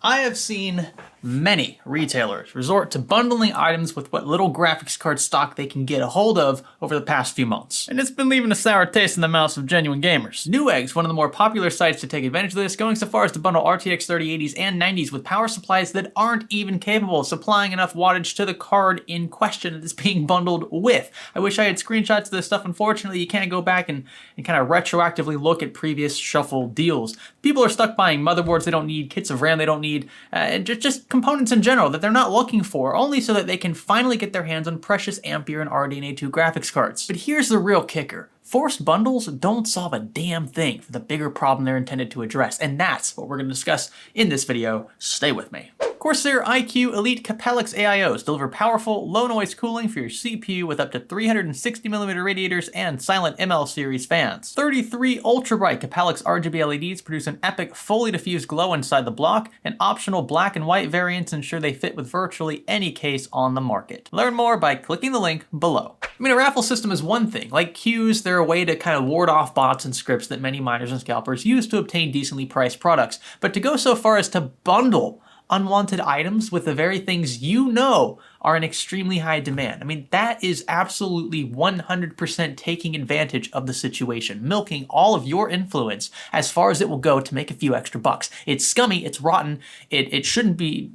I have seen many retailers resort to bundling items with what little graphics card stock they can get a hold of over the past few months. And it's been leaving a sour taste in the mouths of genuine gamers. Newegg's one of the more popular sites to take advantage of this, going so far as to bundle RTX 3080s and 90s with power supplies that aren't even capable of supplying enough wattage to the card in question that it's being bundled with. I wish I had screenshots of this stuff. Unfortunately, you can't go back and kind of retroactively look at previous shuffle deals. People are stuck buying motherboards they don't need, kits of RAM they don't need, and just components in general that they're not looking for, only so that they can finally get their hands on precious Ampere and RDNA 2 graphics cards. But here's the real kicker. Forced bundles don't solve a damn thing for the bigger problem they're intended to address, and that's what we're going to discuss in this video. Stay with me. Corsair iCUE Elite Capellix AIOs deliver powerful, low-noise cooling for your CPU with up to 360mm radiators and silent ML series fans. 33 ultra-bright Capellix RGB LEDs produce an epic, fully diffused glow inside the block, and optional black and white variants ensure they fit with virtually any case on the market. Learn more by clicking the link below. I mean, a raffle system is one thing. Like queues, they're a way to kind of ward off bots and scripts that many miners and scalpers use to obtain decently priced products. But to go so far as to bundle unwanted items with the very things you know are in extremely high demand. I mean, that is absolutely 100% taking advantage of the situation, milking all of your influence as far as it will go to make a few extra bucks. It's scummy, it's rotten, it shouldn't be...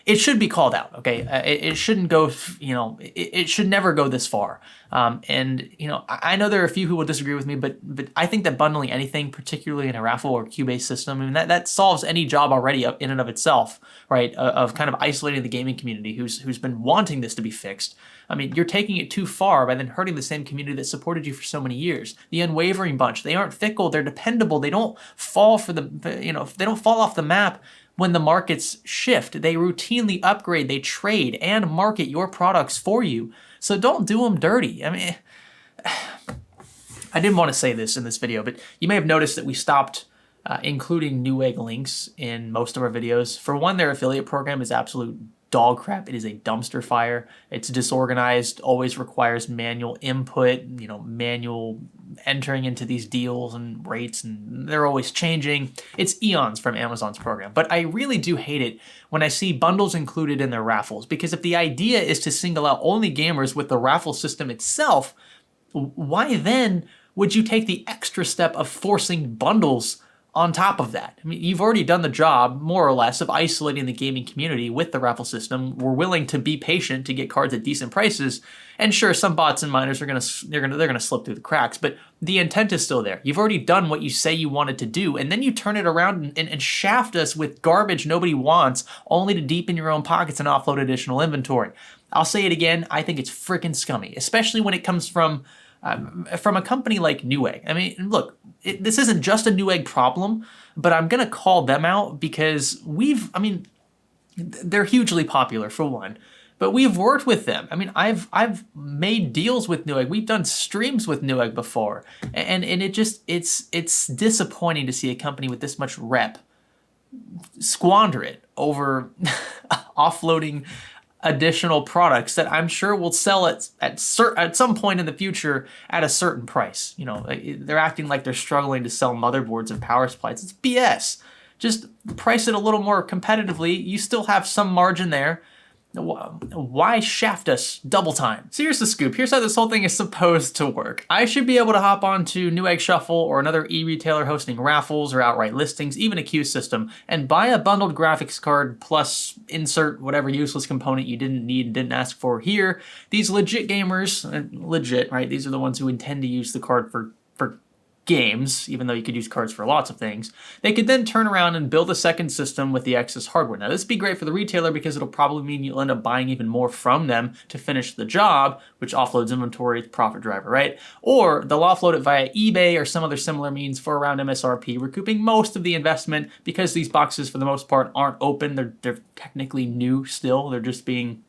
It should be called out, okay? It shouldn't go, it should never go this far. And, I know there are a few who will disagree with me, but I think that bundling anything, particularly in a raffle or queue-based system, I mean, that solves any job already in and of itself, right? Of kind of isolating the gaming community who's been wanting this to be fixed. I mean, you're taking it too far by then hurting the same community that supported you for so many years. The unwavering bunch, they aren't fickle, they're dependable, they don't fall for they don't fall off the map when the markets shift. They routinely upgrade, they trade, and market your products for you. So don't do them dirty. I mean, I didn't want to say this in this video, but you may have noticed that we stopped including Newegg links in most of our videos. For one, their affiliate program is absolute dog crap. It is a dumpster fire. It's disorganized, always requires manual input, manual entering into these deals and rates, and they're always changing. It's eons from Amazon's program. But I really do hate it when I see bundles included in their raffles, because if the idea is to single out only gamers with the raffle system itself, why then would you take the extra step of forcing bundles on top of that? I mean, you've already done the job, more or less, of isolating the gaming community with the raffle system. We're willing to be patient to get cards at decent prices. And sure, some bots and miners are gonna slip through the cracks, but the intent is still there. You've already done what you say you wanted to do, and then you turn it around and shaft us with garbage nobody wants, only to deepen your own pockets and offload additional inventory. I'll say it again, I think it's freaking scummy, especially when it comes from a company like Newegg. I mean, look, this isn't just a Newegg problem, but I'm gonna call them out because they're hugely popular for one, but we've worked with them. I mean, I've made deals with Newegg. We've done streams with Newegg before, and it's disappointing to see a company with this much rep squander it over offloading additional products that I'm sure will sell at some point in the future at a certain price. They're acting like they're struggling to sell motherboards and power supplies. It's BS. Just price it a little more competitively. You still have some margin there. Why shaft us double time? So here's the scoop. Here's how this whole thing is supposed to work. I should be able to hop onto Newegg Shuffle or another e-retailer hosting raffles or outright listings, even a queue system, and buy a bundled graphics card plus insert whatever useless component you didn't need and didn't ask for here. These legit gamers, legit, right? These are the ones who intend to use the card for games, even though you could use cards for lots of things. They could then turn around and build a second system with the excess hardware. Now, this would be great for the retailer because it'll probably mean you'll end up buying even more from them to finish the job, which offloads inventory, profit driver, right? Or they'll offload it via eBay or some other similar means for around MSRP, recouping most of the investment because these boxes, for the most part, aren't open. They're technically new still. They're just being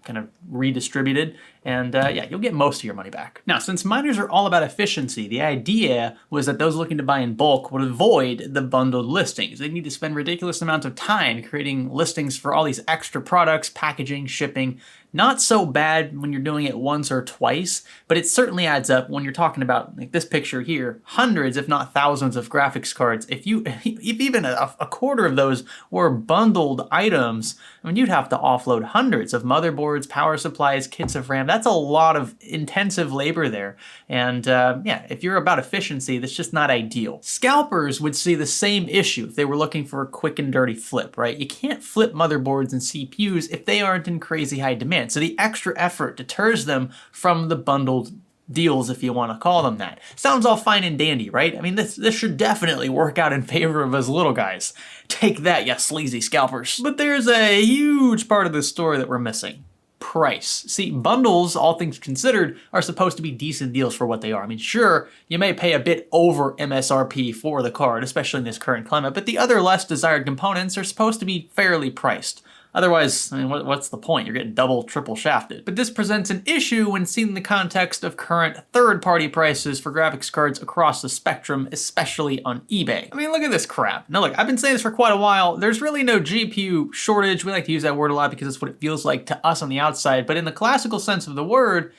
kind of redistributed. And yeah, you'll get most of your money back. Now, since miners are all about efficiency, the idea was that those looking to buy in bulk would avoid the bundled listings. They need to spend ridiculous amounts of time creating listings for all these extra products, packaging, shipping. Not so bad when you're doing it once or twice, but it certainly adds up when you're talking about, like this picture here, hundreds if not thousands of graphics cards. If even a quarter of those were bundled items, I mean, you'd have to offload hundreds of motherboards, power supplies, kits of RAM. That's a lot of intensive labor there. And yeah, if you're about efficiency, that's just not ideal. Scalpers would see the same issue if they were looking for a quick and dirty flip, right? You can't flip motherboards and CPUs if they aren't in crazy high demand. So the extra effort deters them from the bundled deals, if you want to call them that. Sounds all fine and dandy, right? I mean, this should definitely work out in favor of us little guys. Take that, you sleazy scalpers. But there's a huge part of this story that we're missing. Price. See, bundles, all things considered, are supposed to be decent deals for what they are. I mean, sure, you may pay a bit over MSRP for the card, especially in this current climate, but the other less desired components are supposed to be fairly priced. Otherwise, I mean, what's the point? You're getting double, triple shafted. But this presents an issue when seen in the context of current third-party prices for graphics cards across the spectrum, especially on eBay. I mean, look at this crap. Now look, I've been saying this for quite a while. There's really no GPU shortage. We like to use that word a lot because it's what it feels like to us on the outside. But in the classical sense of the word,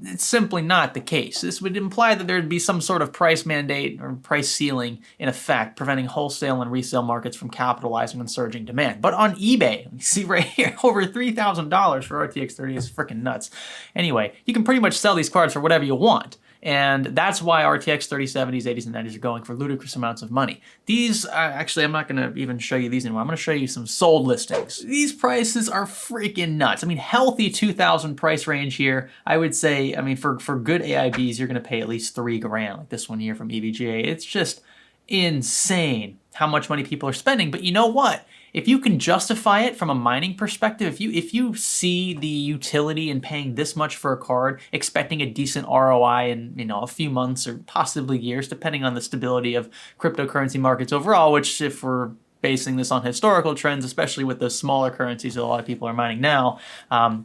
it's simply not the case. This would imply that there'd be some sort of price mandate or price ceiling in effect, preventing wholesale and resale markets from capitalizing on surging demand. But on eBay, you see right here, over $3,000 for RTX 30 is freaking nuts. Anyway, you can pretty much sell these cards for whatever you want. And that's why RTX 3070s, 80s, and 90s are going for ludicrous amounts of money. These, actually, I'm not going to even show you these anymore. I'm going to show you some sold listings. These prices are freaking nuts. I mean, healthy 2,000 price range here. I would say, I mean, for good AIBs, you're going to pay at least $3,000, like this one here from EVGA. It's just insane how much money people are spending. But you know what? If you can justify it from a mining perspective, if you see the utility in paying this much for a card, expecting a decent ROI in, you know, a few months or possibly years, depending on the stability of cryptocurrency markets overall, which if we're basing this on historical trends, especially with the smaller currencies that a lot of people are mining now,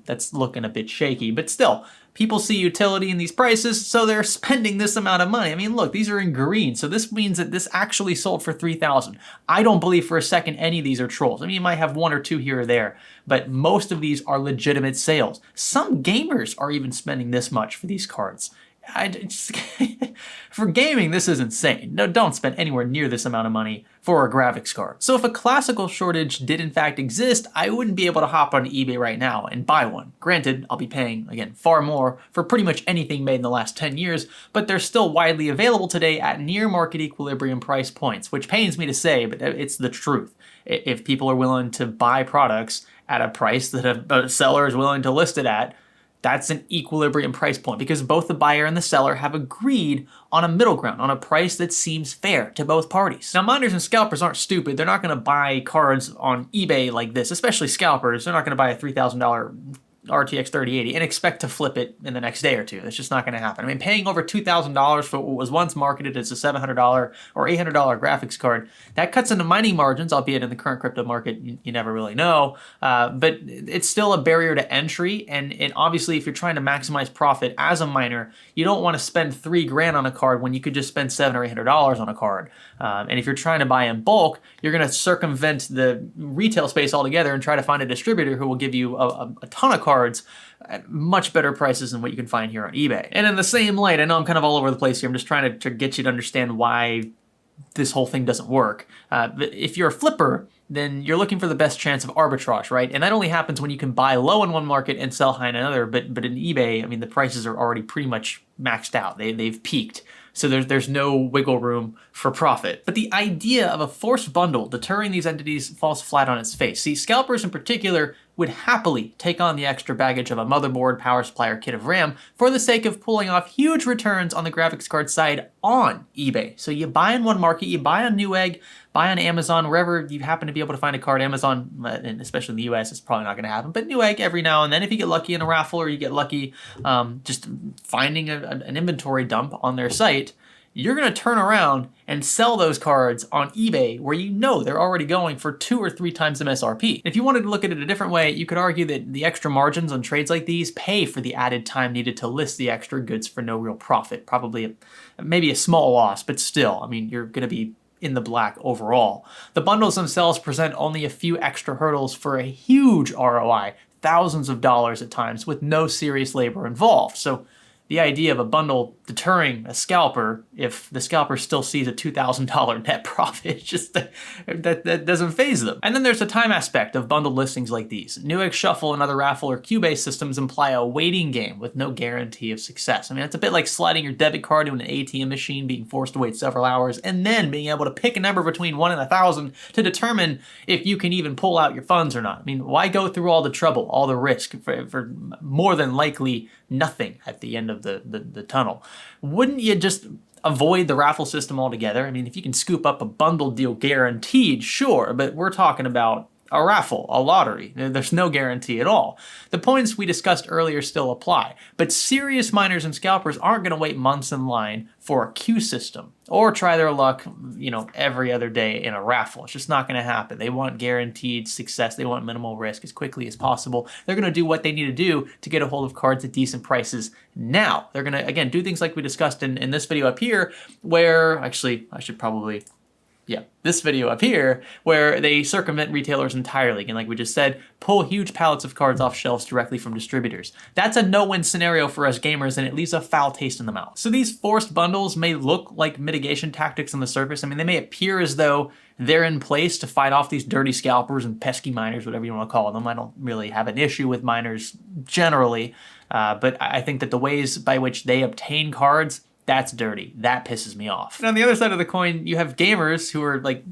that's looking a bit shaky. But still, people see utility in these prices, so they're spending this amount of money. I mean, look, these are in green, so this means that this actually sold for $3,000. I don't believe for a second any of these are trolls. I mean, you might have one or two here or there, but most of these are legitimate sales. Some gamers are even spending this much for these cards. For gaming, this is insane. No, don't spend anywhere near this amount of money for a graphics card. So if a classical shortage did in fact exist, I wouldn't be able to hop on eBay right now and buy one. Granted, I'll be paying, again, far more for pretty much anything made in the last 10 years, but they're still widely available today at near market equilibrium price points, which pains me to say, but it's the truth. If people are willing to buy products at a price that a seller is willing to list it at, that's an equilibrium price point because both the buyer and the seller have agreed on a middle ground, on a price that seems fair to both parties. Now, miners and scalpers aren't stupid. They're not going to buy cards on eBay like this, especially scalpers. They're not going to buy a $3,000 RTX 3080 and expect to flip it in the next day or two. That's just not going to happen. I mean, paying over $2,000 for what was once marketed as a $700 or $800 graphics card, that cuts into mining margins, albeit in the current crypto market, you never really know. But it's still a barrier to entry. And obviously, if you're trying to maximize profit as a miner, you don't want to spend $3,000 on a card when you could just spend $700 or $800 on a card. And if you're trying to buy in bulk, you're going to circumvent the retail space altogether and try to find a distributor who will give you a ton of cards at much better prices than what you can find here on eBay. And in the same light, I know I'm kind of all over the place here. I'm just trying to get you to understand why this whole thing doesn't work. If you're a flipper, then you're looking for the best chance of arbitrage, right? And that only happens when you can buy low in one market and sell high in another. But in eBay, I mean, the prices are already pretty much maxed out. They've peaked. So there's no wiggle room for profit. But the idea of a forced bundle deterring these entities falls flat on its face. See, scalpers in particular would happily take on the extra baggage of a motherboard, power supply, or kit of RAM for the sake of pulling off huge returns on the graphics card side on eBay. So you buy in one market, you buy on Newegg, buy on Amazon, wherever you happen to be able to find a card. Amazon, and especially in the US, it's probably not going to happen, but Newegg every now and then, if you get lucky in a raffle or you get lucky just finding an inventory dump on their site, you're gonna turn around and sell those cards on eBay where you know they're already going for 2 or 3 times MSRP. If you wanted to look at it a different way, you could argue that the extra margins on trades like these pay for the added time needed to list the extra goods for no real profit. Probably maybe a small loss, but still, I mean, you're gonna be in the black overall. The bundles themselves present only a few extra hurdles for a huge ROI, thousands of dollars at times, with no serious labor involved. So the idea of a bundle deterring a scalper, if the scalper still sees a $2,000 net profit, just that doesn't faze them. And then there's the time aspect of bundled listings like these. Newegg Shuffle and other raffle or queue-based systems imply a waiting game with no guarantee of success. I mean, it's a bit like sliding your debit card to an ATM machine, being forced to wait several hours, and then being able to pick a number between 1 and 1,000 to determine if you can even pull out your funds or not. I mean, why go through all the trouble, all the risk for more than likely nothing at the end of the tunnel? Wouldn't you just avoid the raffle system altogether? I mean, if you can scoop up a bundle deal guaranteed, sure, but we're talking about a raffle, a lottery. There's no guarantee at all. The points we discussed earlier still apply, but serious miners and scalpers aren't going to wait months in line for a queue system or try their luck, every other day in a raffle. It's just not going to happen. They want guaranteed success. They want minimal risk as quickly as possible. They're going to do what they need to do to get a hold of cards at decent prices now. They're going to, again, do things like we discussed in this video up here, where actually I should probably this video up here, where they circumvent retailers entirely. And like we just said, pull huge pallets of cards off shelves directly from distributors. That's a no-win scenario for us gamers, and it leaves a foul taste in the mouth. So these forced bundles may look like mitigation tactics on the surface. I mean, they may appear as though they're in place to fight off these dirty scalpers and pesky miners, whatever you want to call them. I don't really have an issue with miners generally, but I think that the ways by which they obtain cards, that's dirty. That pisses me off. And on the other side of the coin, you have gamers who are like,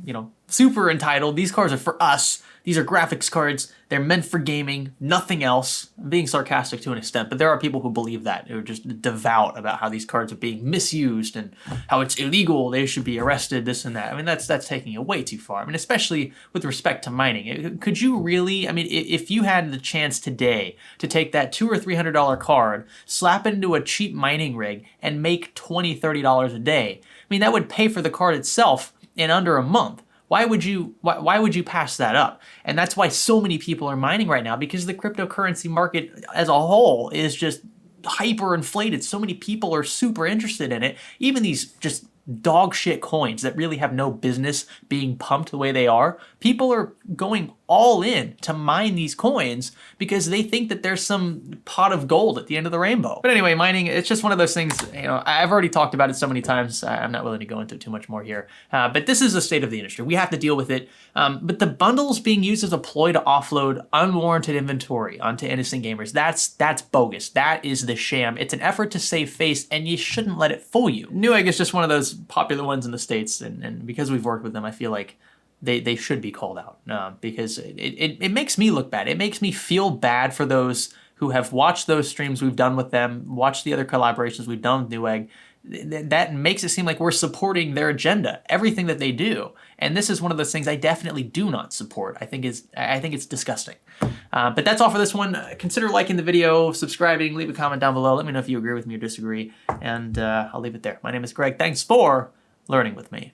super entitled. These cards are for us. These are graphics cards. They're meant for gaming, nothing else. I'm being sarcastic to an extent, but there are people who believe that, who are just devout about how these cards are being misused and how it's illegal, they should be arrested, this and that. I mean, that's taking it way too far. I mean, especially with respect to mining. Could you really, I mean, if you had the chance today to take that $200 or $300 card, slap it into a cheap mining rig, and make $20, $30 a day, I mean, that would pay for the card itself in under a month. Why would you pass that up? And that's why so many people are mining right now, because the cryptocurrency market as a whole is just hyper inflated. So many people are super interested in it. Even these just dog shit coins that really have no business being pumped the way they are, people are going all in to mine these coins because they think that there's some pot of gold at the end of the rainbow. But anyway, mining, it's just one of those things, I've already talked about it so many times, I'm not willing to go into it too much more here. But this is the state of the industry. We have to deal with it. But the bundles being used as a ploy to offload unwarranted inventory onto innocent gamers, that's bogus. That is the sham. It's an effort to save face, and you shouldn't let it fool you. Newegg is just one of those popular ones in the States, and because we've worked with them, I feel like they should be called out, because it makes me look bad. It makes me feel bad for those who have watched those streams we've done with them, watched the other collaborations we've done with Newegg. That makes it seem like we're supporting their agenda, everything that they do. And this is one of those things I definitely do not support. I think it's disgusting. But that's all for this one. Consider liking the video, subscribing, leave a comment down below. Let me know if you agree with me or disagree. And I'll leave it there. My name is Greg. Thanks for learning with me.